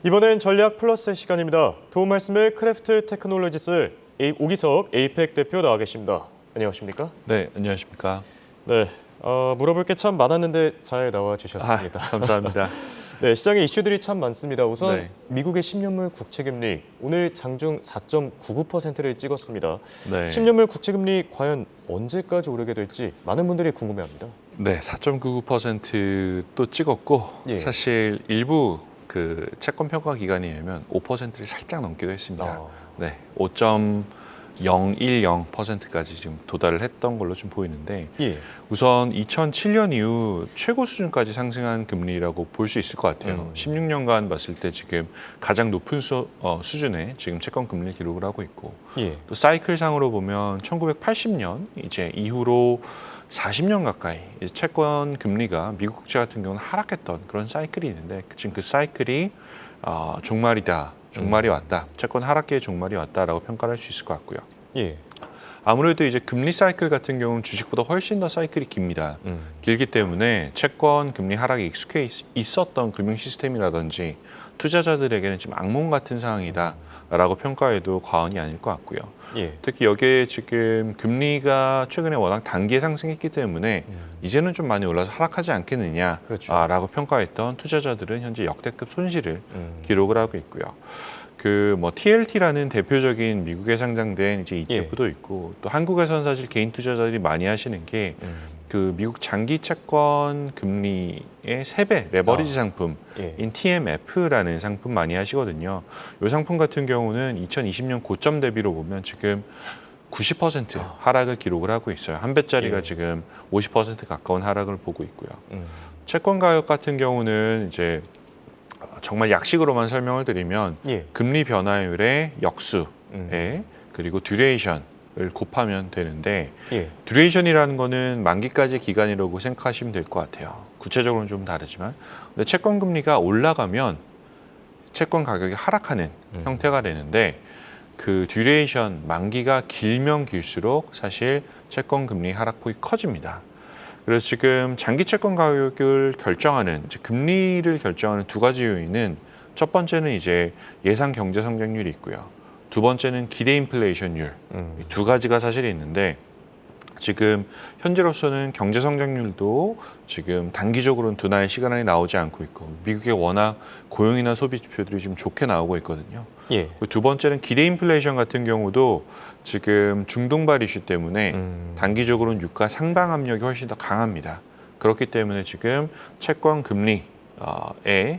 이번엔 전략 플러스 시간입니다. 도움 말씀을 크래프트 테크놀로지스 오기석 에이펙 대표 나와 계십니다. 안녕하십니까? 네, 안녕하십니까? 네, 물어볼 게 참 많았는데 잘 나와 주셨습니다. 감사합니다. 네, 시장에 이슈들이 참 많습니다. 우선 네. 미국의 10년물 국채금리 오늘 장중 4.99%를 찍었습니다. 네. 10년물 국채금리 과연 언제까지 오르게 될지 많은 분들이 궁금해합니다. 네, 4.99%또 찍었고 예. 사실 일부 그 채권 평가 기관에 의하면 5%를 살짝 넘기도 했습니다. 네, 5.010%까지 지금 도달을 했던 걸로 좀 보이는데 예. 우선 2007년 이후 최고 수준까지 상승한 금리라고 볼 수 있을 것 같아요. 16년간 봤을 때 지금 가장 높은 수준의 지금 채권 금리 기록을 하고 있고 예. 또 사이클상으로 보면 1980년 이제 이후로 40년 가까이 채권 금리가 미국 국채 같은 경우는 하락했던 그런 사이클이 있는데 지금 그 사이클이 종말이 왔다. 채권 하락기의 종말이 왔다라고 평가를 할 수 있을 것 같고요. 예. 아무래도 이제 금리 사이클 같은 경우는 주식보다 훨씬 더 사이클이 깁니다. 길기 때문에 채권 금리 하락에 익숙해 있었던 금융 시스템이라든지 투자자들에게는 지금 악몽 같은 상황이다라고 평가해도 과언이 아닐 것 같고요. 예. 특히 여기에 지금 금리가 최근에 워낙 단기에 상승했기 때문에 이제는 좀 많이 올라서 하락하지 않겠느냐라고 그렇죠. 평가했던 투자자들은 현재 역대급 손실을 기록을 하고 있고요. 그 뭐 TLT라는 대표적인 미국에 상장된 이제 ETF도 있고 또 한국에서는 사실 개인 투자자들이 많이 하시는 게 그 미국 장기 채권 금리의 3배 레버리지 상품인 TMF라는 상품 많이 하시거든요. 이 상품 같은 경우는 2020년 고점 대비로 보면 지금 90% 하락을 기록을 하고 있어요. 한 배짜리가 지금 50% 가까운 하락을 보고 있고요. 채권 가격 같은 경우는 이제 정말 약식으로만 설명을 드리면 금리 변화율의 역수에 그리고 듀레이션을 곱하면 되는데 듀레이션이라는 거는 만기까지의 기간이라고 생각하시면 될 것 같아요. 구체적으로는 좀 다르지만 근데 채권 금리가 올라가면 채권 가격이 하락하는 형태가 되는데 그 듀레이션 만기가 길면 길수록 사실 채권 금리 하락폭이 커집니다. 그래서 지금 장기 채권 가격을 결정하는 이제 금리를 결정하는 두 가지 요인은 첫 번째는 이제 예상 경제 성장률이 있고요. 두 번째는 기대 인플레이션율. 이 두 가지가 사실 있는데 지금 현재로서는 경제 성장률도 지금 단기적으로는 둔화의 시그널이 나오지 않고 있고 미국의 워낙 고용이나 소비 지표들이 지금 좋게 나오고 있거든요. 두 번째는 기대 인플레이션 같은 경우도 지금 중동발 이슈 때문에 단기적으로는 유가 상방 압력이 훨씬 더 강합니다. 그렇기 때문에 지금 채권 금리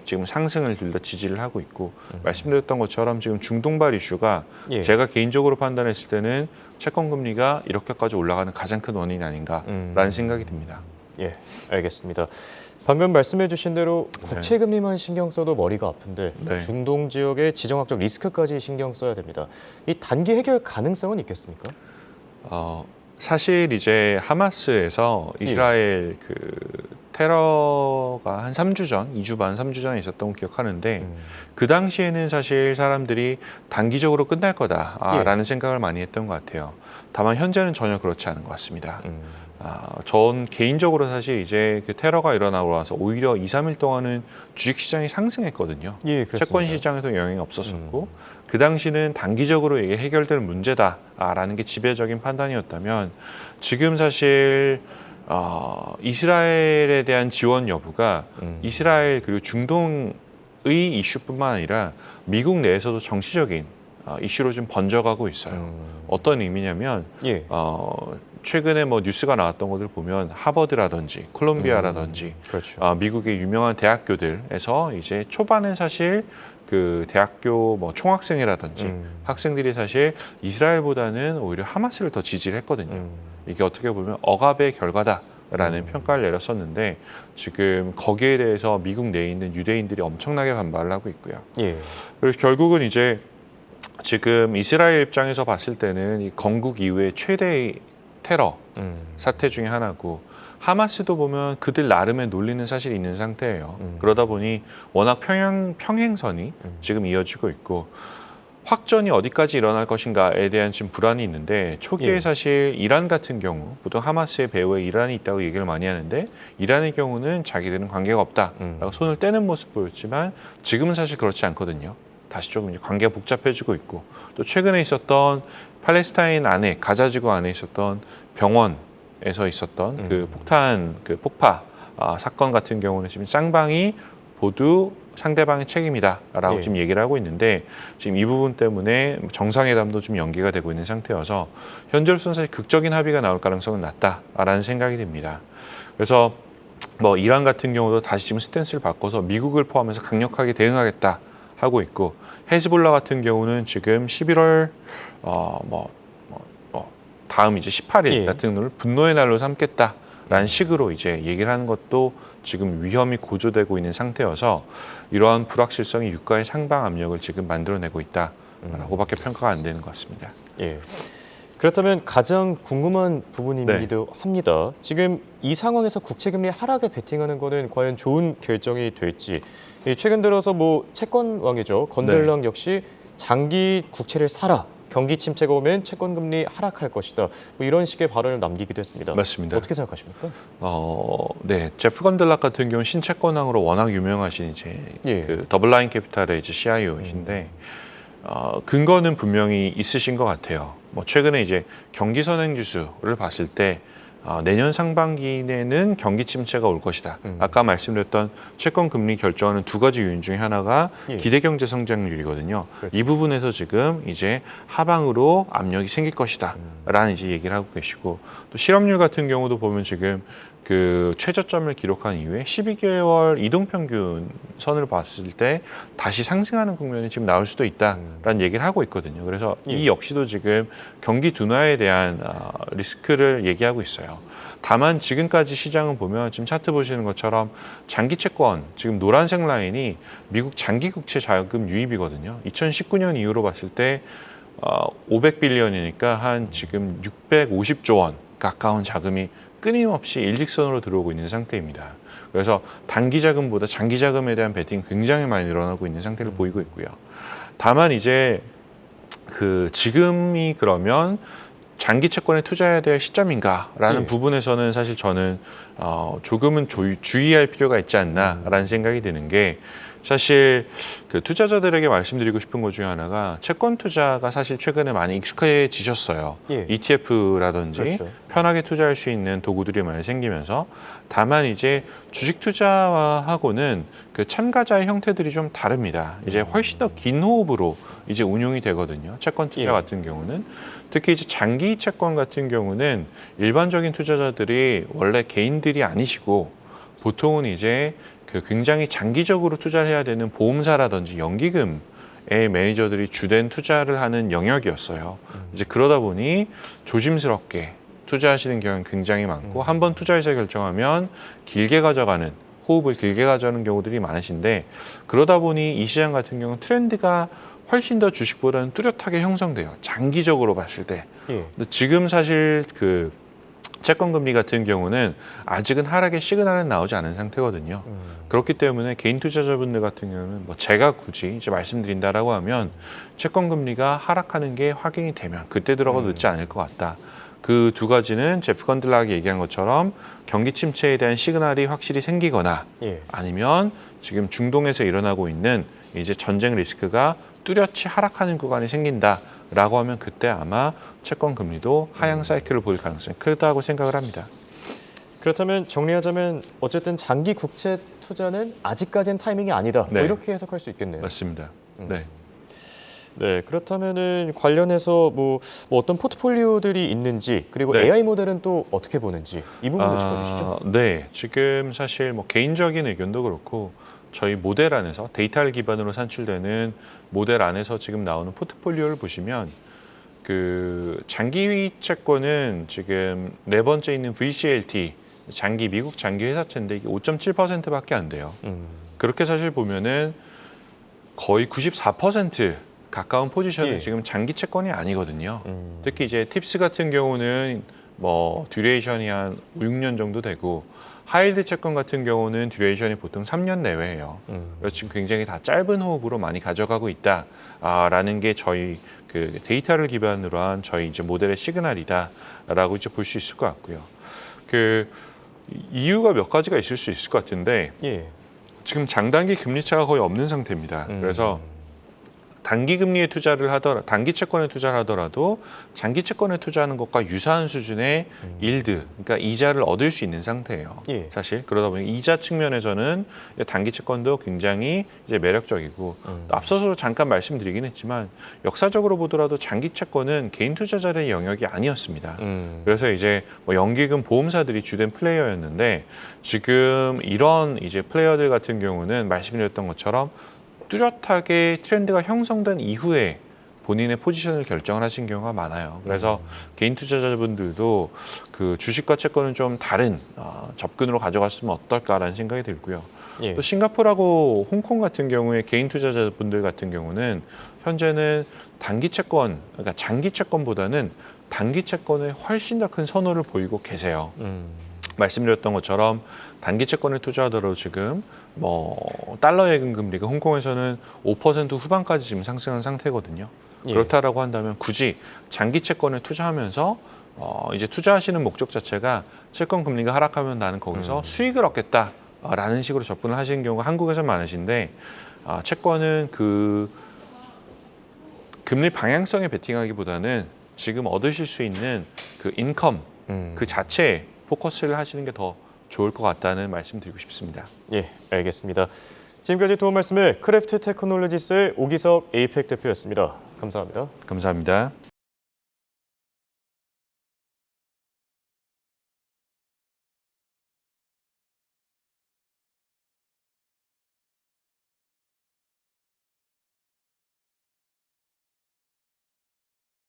지금 상승을 둘 다 지지를 하고 있고 말씀드렸던 것처럼 지금 중동발 이슈가 제가 개인적으로 판단했을 때는 채권 금리가 이렇게까지 올라가는 가장 큰 원인이 아닌가라는 생각이 듭니다. 예, 알겠습니다. 방금 말씀해 주신 대로 국채 금리만 신경 써도 머리가 아픈데 중동 지역의 지정학적 리스크까지 신경 써야 됩니다. 이 단기 해결 가능성은 있겠습니까? 사실 이제 하마스에서 이스라엘 그 테러가 한 3주 전, 2주 반, 3주 전에 있었던 거 기억하는데 그 당시에는 사실 사람들이 단기적으로 끝날 거다라는 생각을 많이 했던 것 같아요. 다만 현재는 전혀 그렇지 않은 것 같습니다. 전 개인적으로 사실 이제 그 테러가 일어나고 나서 오히려 2, 3일 동안은 주식시장이 상승했거든요. 채권 시장에도 영향이 없었었고 그 당시는 단기적으로 이게 해결될 문제다라는 게 지배적인 판단이었다면 지금 사실 이스라엘에 대한 지원 여부가 이스라엘 그리고 중동의 이슈뿐만 아니라 미국 내에서도 정치적인 이슈로 좀 번져가고 있어요. 어떤 의미냐면 최근에 뭐 뉴스가 나왔던 것들 보면 하버드라든지 콜롬비아라든지 미국의 유명한 대학교들에서 이제 초반엔 사실 그 대학교 뭐 총학생회라든지 학생들이 사실 이스라엘보다는 오히려 하마스를 더 지지를 했거든요. 이게 어떻게 보면 억압의 결과다라는 평가를 내렸었는데 지금 거기에 대해서 미국 내에 있는 유대인들이 엄청나게 반발을 하고 있고요. 그래서 결국은 이제 지금 이스라엘 입장에서 봤을 때는 이 건국 이후에 최대의 테러 사태 중에 하나고 하마스도 보면 그들 나름의 논리는 사실 있는 상태예요. 그러다 보니 워낙 평행선이 지금 이어지고 있고 확전이 어디까지 일어날 것인가에 대한 지금 불안이 있는데 초기에 사실 이란 같은 경우 보통 하마스의 배후에 이란이 있다고 얘기를 많이 하는데 이란의 경우는 자기들은 관계가 없다라고 손을 떼는 모습 보였지만 지금은 사실 그렇지 않거든요. 다시 조금 이제 관계가 복잡해지고 있고 또 최근에 있었던 팔레스타인 안에 가자지구 안에 있었던 병원에서 있었던 그 폭탄 그 폭파 사건 같은 경우는 지금 쌍방이 모두 상대방의 책임이다라고 지금 얘기를 하고 있는데 지금 이 부분 때문에 정상회담도 좀 연기가 되고 있는 상태여서 현재로서는 사실 극적인 합의가 나올 가능성은 낮다라는 생각이 듭니다. 그래서 뭐 이란 같은 경우도 다시 지금 스탠스를 바꿔서 미국을 포함해서 강력하게 대응하겠다 하고 있고 헤즈볼라 같은 경우는 지금 11월 다음 이제 18일 같은 걸 분노의 날로 삼겠다라는 식으로 이제 얘기를 하는 것도 지금 위험이 고조되고 있는 상태여서 이러한 불확실성이 유가의 상방 압력을 지금 만들어내고 있다라고밖에 평가가 안 되는 것 같습니다. 예. 그렇다면 가장 궁금한 부분이기도 합니다. 지금 이 상황에서 국채금리 하락에 베팅하는 거는 과연 좋은 결정이 될지. 최근 들어서 뭐 채권왕이죠. 건들랑 역시 장기 국채를 사라. 경기 침체가 오면 채권금리 하락할 것이다. 뭐 이런 식의 발언을 남기기도 했습니다. 맞습니다. 어떻게 생각하십니까? 네, 제프 건들락 같은 경우는 신채권왕으로 워낙 유명하신 이제 그 더블라인 캐피탈의 이제 CIO이신데 근거는 분명히 있으신 것 같아요. 뭐 최근에 이제 경기 선행 지수를 봤을 때 내년 상반기에는 경기 침체가 올 것이다. 아까 말씀드렸던 채권 금리 결정하는 두 가지 요인 중에 하나가 기대 경제 성장률이거든요. 그렇죠. 이 부분에서 지금 이제 하방으로 압력이 생길 것이다라는 이제 얘기를 하고 계시고 또 실업률 같은 경우도 보면 지금 그 최저점을 기록한 이후에 12개월 이동평균 선을 봤을 때 다시 상승하는 국면이 지금 나올 수도 있다라는 얘기를 하고 있거든요. 그래서 이 역시도 지금 경기 둔화에 대한 리스크를 얘기하고 있어요. 다만 지금까지 시장은 보면 지금 차트 보시는 것처럼 장기 채권, 지금 노란색 라인이 미국 장기 국채 자금 유입이거든요. 2019년 이후로 봤을 때 500빌리언이니까 한 지금 650조 원 가까운 자금이 끊임없이 일직선으로 들어오고 있는 상태입니다. 그래서 단기 자금보다 장기 자금에 대한 베팅이 굉장히 많이 늘어나고 있는 상태를 보이고 있고요. 다만 이제 그 지금이 그러면 장기 채권에 투자해야 될 시점인가라는 부분에서는 사실 저는 조금은 주의할 필요가 있지 않나라는 생각이 드는 게 사실 그 투자자들에게 말씀드리고 싶은 것 중에 하나가 채권 투자가 사실 최근에 많이 익숙해지셨어요. ETF라든지 그렇죠. 편하게 투자할 수 있는 도구들이 많이 생기면서 다만 이제 주식 투자하고는 그 참가자의 형태들이 좀 다릅니다. 이제 훨씬 더 긴 호흡으로 이제 운용이 되거든요. 채권 투자 같은 경우는 특히 이제 장기 채권 같은 경우는 일반적인 투자자들이 원래 개인들이 아니시고 보통은 이제 그 굉장히 장기적으로 투자를 해야 되는 보험사라든지 연기금의 매니저들이 주된 투자를 하는 영역이었어요. 이제 그러다 보니 조심스럽게 투자하시는 경우는 굉장히 많고 한번 투자 의사 결정하면 길게 가져가는 호흡을 길게 가져가는 경우들이 많으신데 그러다 보니 이 시장 같은 경우는 트렌드가 훨씬 더 주식보다는 뚜렷하게 형성돼요. 장기적으로 봤을 때. 근데 지금 사실 그 채권 금리 같은 경우는 아직은 하락의 시그널은 나오지 않은 상태거든요. 그렇기 때문에 개인 투자자분들 같은 경우는 뭐 제가 굳이 이제 말씀드린다라고 하면 채권 금리가 하락하는 게 확인이 되면 그때 들어가도 늦지 않을 것 같다. 그 두 가지는 제프 건들락이 얘기한 것처럼 경기 침체에 대한 시그널이 확실히 생기거나 아니면 지금 중동에서 일어나고 있는 이제 전쟁 리스크가 뚜렷이 하락하는 구간이 생긴다라고 하면 그때 아마 채권 금리도 하향 사이클을 보일 가능성이 크다고 생각을 합니다. 그렇다면 정리하자면 어쨌든 장기 국채 투자는 아직까지는 타이밍이 아니다. 뭐 이렇게 해석할 수 있겠네요. 맞습니다. 네. 네, 그렇다면은 관련해서 뭐 어떤 포트폴리오들이 있는지 그리고 AI 모델은 또 어떻게 보는지 이 부분도 짚어주시죠. 네, 지금 사실 뭐 개인적인 의견도 그렇고 저희 모델 안에서 데이터를 기반으로 산출되는 모델 안에서 지금 나오는 포트폴리오를 보시면 그 장기 채권은 지금 네 번째 있는 VCLT 장기 미국 장기 회사채인데 이게 5.7%밖에 안 돼요. 그렇게 사실 보면은 거의 94% 가까운 포지션은 지금 장기 채권이 아니거든요. 특히 이제 팁스 같은 경우는 뭐 듀레이션이 한 5, 6년 정도 되고 하이힐드 채권 같은 경우는 듀레이션이 보통 3년 내외예요. 그래서 지금 굉장히 다 짧은 호흡으로 많이 가져가고 있다라는 게 저희 그 데이터를 기반으로 한 저희 이제 모델의 시그널이다라고 이제 볼 수 있을 것 같고요. 그 이유가 몇 가지가 있을 수 있을 것 같은데 예. 지금 장단기 금리 차가 거의 없는 상태입니다. 그래서 단기 금리에 투자를 하더라도 단기 채권에 투자를 하더라도 장기 채권에 투자하는 것과 유사한 수준의 일드, 그러니까 이자를 얻을 수 있는 상태예요. 예. 사실 그러다 보니 이자 측면에서는 단기 채권도 굉장히 이제 매력적이고 또 앞서서 잠깐 말씀드리긴 했지만 역사적으로 보더라도 장기 채권은 개인 투자자의 영역이 아니었습니다. 그래서 이제 뭐 연기금 보험사들이 주된 플레이어였는데 지금 이런 이제 플레이어들 같은 경우는 말씀드렸던 것처럼 뚜렷하게 트렌드가 형성된 이후에 본인의 포지션을 결정을 하신 경우가 많아요. 그래서 개인 투자자분들도 그 주식과 채권은 좀 다른 접근으로 가져갔으면 어떨까라는 생각이 들고요. 예. 또 싱가포르하고 홍콩 같은 경우에 개인 투자자분들 같은 경우는 현재는 단기 채권, 그러니까 장기 채권보다는 단기 채권에 훨씬 더 큰 선호를 보이고 계세요. 말씀드렸던 것처럼 단기 채권에 투자하더라도 지금 뭐 달러 예금 금리가 홍콩에서는 5% 후반까지 지금 상승한 상태거든요. 예. 그렇다라고 한다면 굳이 장기 채권에 투자하면서 이제 투자하시는 목적 자체가 채권 금리가 하락하면 나는 거기서 수익을 얻겠다라는 식으로 접근을 하시는 경우가 한국에서 많으신데 채권은 그 금리 방향성에 베팅하기보다는 지금 얻으실 수 있는 그 인컴 그 자체에 포커스를 하시는 게 더 좋을 것 같다는 말씀 드리고 싶습니다. 예, 알겠습니다. 지금까지 도움 말씀을 크래프트 테크놀로지스의 오기석 에이펙 대표였습니다. 감사합니다. 감사합니다.